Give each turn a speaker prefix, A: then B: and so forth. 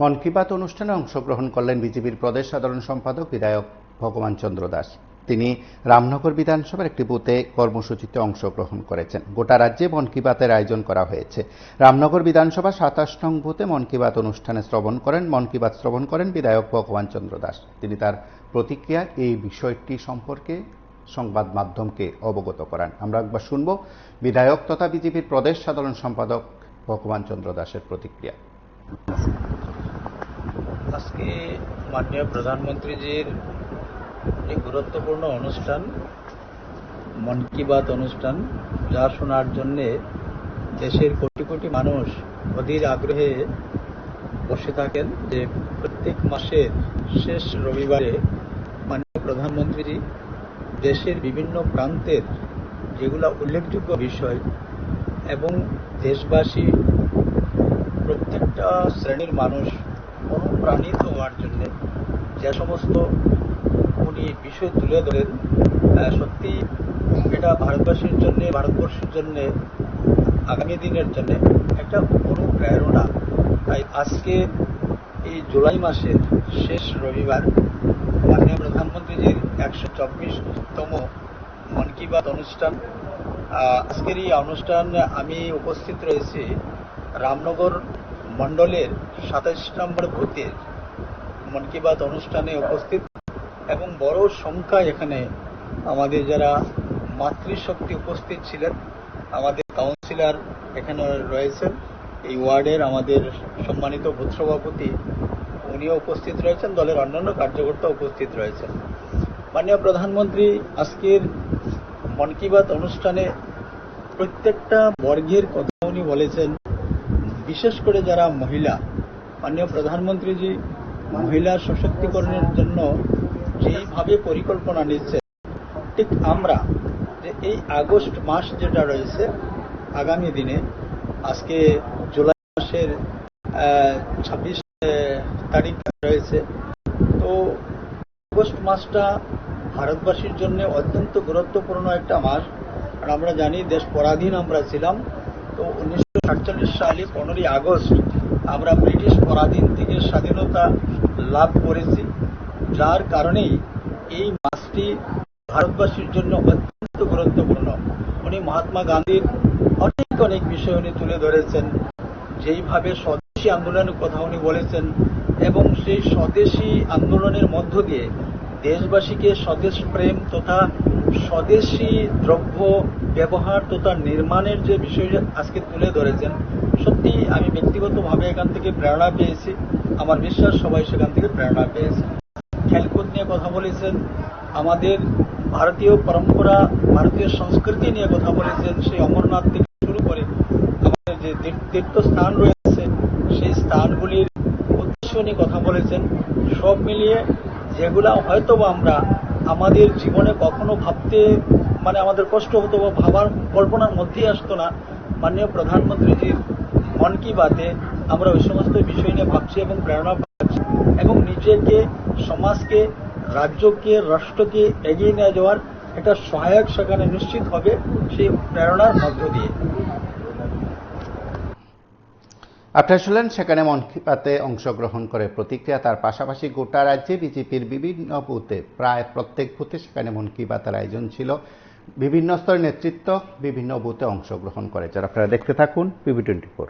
A: মন কি বাত অনুষ্ঠানে অংশগ্রহণ করলেন বিজেপির প্রদেশ সাধারণ সম্পাদক বিধায়ক ভগবান চন্দ্র দাস। তিনি রামনগর বিধানসভার একটি বুথে কর্মসূচিতে অংশগ্রহণ করেছেন। গোটা রাজ্যে মন কি বাতের আয়োজন করা হয়েছে। রামনগর বিধানসভা ২৭ নং বুথে মন কি বাত অনুষ্ঠানে মন কি বাত শ্রবণ করেন বিধায়ক ভগবান চন্দ্র দাস। তিনি তার প্রতিক্রিয়া এই বিষয়টি সম্পর্কে সংবাদ মাধ্যমকে অবগত করান। আমরা একবার শুনব বিধায়ক তথা বিজেপির প্রদেশ সাধারণ সম্পাদক ভগবান চন্দ্র দাসের প্রতিক্রিয়া।
B: আজকে মাননীয় প্রধানমন্ত্রীজির এক গুরুত্বপূর্ণ অনুষ্ঠান মন কি বাত অনুষ্ঠান, যা শোনার জন্যে দেশের কোটি কোটি মানুষ অধীর আগ্রহে বসে থাকেন। যে প্রত্যেক মাসের শেষ রবিবারে মাননীয় প্রধানমন্ত্রীজি দেশের বিভিন্ন প্রান্তের যেগুলো উল্লেখযোগ্য বিষয় এবং দেশবাসী প্রত্যেকটা শ্রেণীর মানুষ অনুপ্রাণিত হওয়ার জন্য যে সমস্ত উনি বিষয় তুলে ধরেন, সত্যি এটা ভারতবাসীর জন্য, ভারতবর্ষের জন্য, আগামী দিনের জন্য একটা অনুপ্রেরণা। তাই আজকে এই জুলাই মাসের শেষ রবিবার মাননীয় প্রধানমন্ত্রীজির ১২৪তম মন কি বাত অনুষ্ঠান। আজকের এই অনুষ্ঠান আমি উপস্থিত রয়েছি রামনগর মণ্ডলের ২৭ নম্বর বুথের মন কি বাত অনুষ্ঠানে উপস্থিত, এবং বড় সংখ্যায় এখানে আমাদের যারা মাতৃশক্তি উপস্থিত ছিলেন, আমাদের কাউন্সিলর এখানে রয়েছেন, এই ওয়ার্ডের আমাদের সম্মানিত বুথ সভাপতি উনিও উপস্থিত রয়েছেন, দলের অন্যান্য কার্যকর্তা উপস্থিত রয়েছেন। মাননীয় প্রধানমন্ত্রী আজকের মন কি বাত অনুষ্ঠানে প্রত্যেকটা বর্গের কথা উনি বলেছেন। বিশেষ করে যারা মহিলা, মাননীয় প্রধানমন্ত্রীজি মহিলা সশক্তিকরণের জন্য যেইভাবে পরিকল্পনা নিচ্ছে, ঠিক আমরা যে এই আগস্ট মাস যেটা রয়েছে আগামী দিনে, আজকে জুলাই মাসের ২৬ তারিখ রয়েছে, তো আগস্ট মাসটা ভারতবাসীর জন্য অত্যন্ত গুরুত্বপূর্ণ একটা মাস। আর আমরা জানি দেশ পরাধীন আমরা ছিলাম, তো ১৯৪৭ সালে ১৫ই আগস্ট আমরা ব্রিটিশ পরাধীন থেকে স্বাধীনতা লাভ করেছি, যার কারণেই এই মাসটি ভারতবাসীর জন্য অত্যন্ত গুরুত্বপূর্ণ। উনি মহাত্মা গান্ধীর অনেক অনেক বিষয় উনি তুলে ধরেছেন, যেইভাবে স্বদেশী আন্দোলনের কথা উনি বলেছেন, এবং সেই স্বদেশী আন্দোলনের মধ্য দিয়ে দেশবাসীকে স্বদেশ প্রেম তথা স্বদেশী দ্রব্য ব্যবহার তথা নির্মাণের যে বিষয়টা আজকে তুলে ধরেছেন, সত্যি আমি ব্যক্তিগতভাবে এখান থেকে প্রেরণা পেয়েছি। আমার বিশ্বাস সবাই সেখান থেকে প্রেরণা পেয়েছে। খেলকুদ নিয়ে কথা বলেছেন, আমাদের ভারতীয় পরম্পরা, ভারতীয় সংস্কৃতি নিয়ে কথা বলেছেন, সেই অমরনাথ থেকে শুরু করে আমাদের যে তীর্থস্থান রয়েছে সেই স্থানগুলির উদ্দেশ্য নিয়ে কথা বলেছেন। সব মিলিয়ে যেগুলা হয়তো আমরা আমাদের জীবনে কখনো ভাবতে আমাদের কষ্ট হতো বা ভাবার কল্পনার মধ্যেই আসতো না, মাননীয় প্রধানমন্ত্রীজির মন কি বাতে আমরা ওই সমস্ত বিষয় নিয়ে ভাবছি এবং প্রেরণা পাচ্ছি, এবং নিজেকে, সমাজকে, রাজ্যকে, রাষ্ট্রকে এগিয়ে নিয়ে যাওয়ার একটা সহায়ক সেখানে নিশ্চিত হবে সেই প্রেরণার মধ্য দিয়ে।
A: আপনারা শুনলেন সেখানে মন কি বাতে অংশগ্রহণ করে প্রতিক্রিয়া। তার পাশাপাশি গোটা রাজ্যে বিজেপির বিভিন্ন বুথে, প্রায় প্রত্যেক বুথে সেখানে মন কি বাতের আয়োজন ছিল। বিভিন্ন স্তরের নেতৃত্ব বিভিন্ন বুথে অংশগ্রহণ করেছে। আপনারা দেখতে থাকুন PB24।